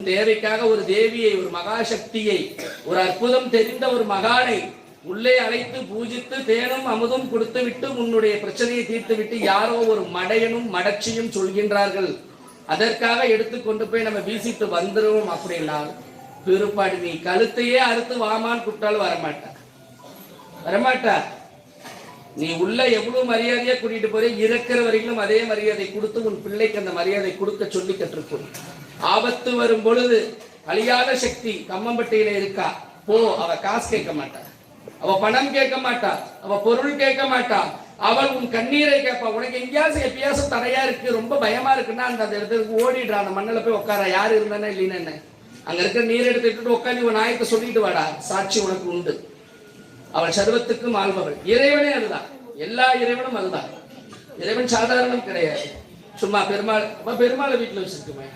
தேவைக்காக ஒரு தேவியை, ஒரு மகாசக்தியை, ஒரு அற்புதம் தெரிந்த ஒரு மகானை உள்ளே அழைத்து பூஜித்து தேனும் அமுதும் கொடுத்து விட்டு உன்னுடைய பிரச்சனையை தீர்த்து விட்டு யாரோ ஒரு மடையனும் மடச்சியும் சொல்கின்றார்கள். அதற்காக எடுத்துக்கொண்டு போய் நம்ம வீசிட்டு வந்துருவோம் அப்படின்னா பெருப்பாடு நீ கழுத்தையே அறுத்து வாமான்னு கூப்பிட்டாலும் வரமாட்டா. நீ உள்ள எவ்வளவு மரியாதையா கூட்டிட்டு போற, இறக்குற வரைக்கும் அதே மரியாதை கொடுத்து உன் பிள்ளைக்கு அந்த மரியாதை கொடுக்க சொல்லி கற்றுக்கொள். ஆபத்து வரும் பொழுது அழியாத சக்தி கம்மம்பட்டியில இருக்கா, போ. அவ காசு கேட்க மாட்டா, அவ பணம் கேட்க மாட்டா, அவ பொருள் கேட்க மாட்டா, அவள் உன் கண்ணீரை கேட்பா. உனக்கு எங்கேயாவது எப்பயாச்சும் தடையா இருக்கு, ரொம்ப பயமா இருக்குன்னா அந்த இடத்துக்கு ஓடிடுறா, அந்த மண்ணில் போய் உட்கார. யாரு இருந்தானே இல்லைன்னு என்ன, அங்க இருக்க நீர் எடுத்துட்டு உட்காந்து உன் நாயத்தை சொல்லிட்டு வாடா, சாட்சி உனக்கு உண்டு. அவள் சர்வத்துக்கும் ஆள்பவள். இறைவனே அதுதான், எல்லா இறைவனும் அதுதான். இறைவன் சாதாரணம் கிடையாது. சும்மா பெருமாள் வீட்டுல வச்சிருக்குமே.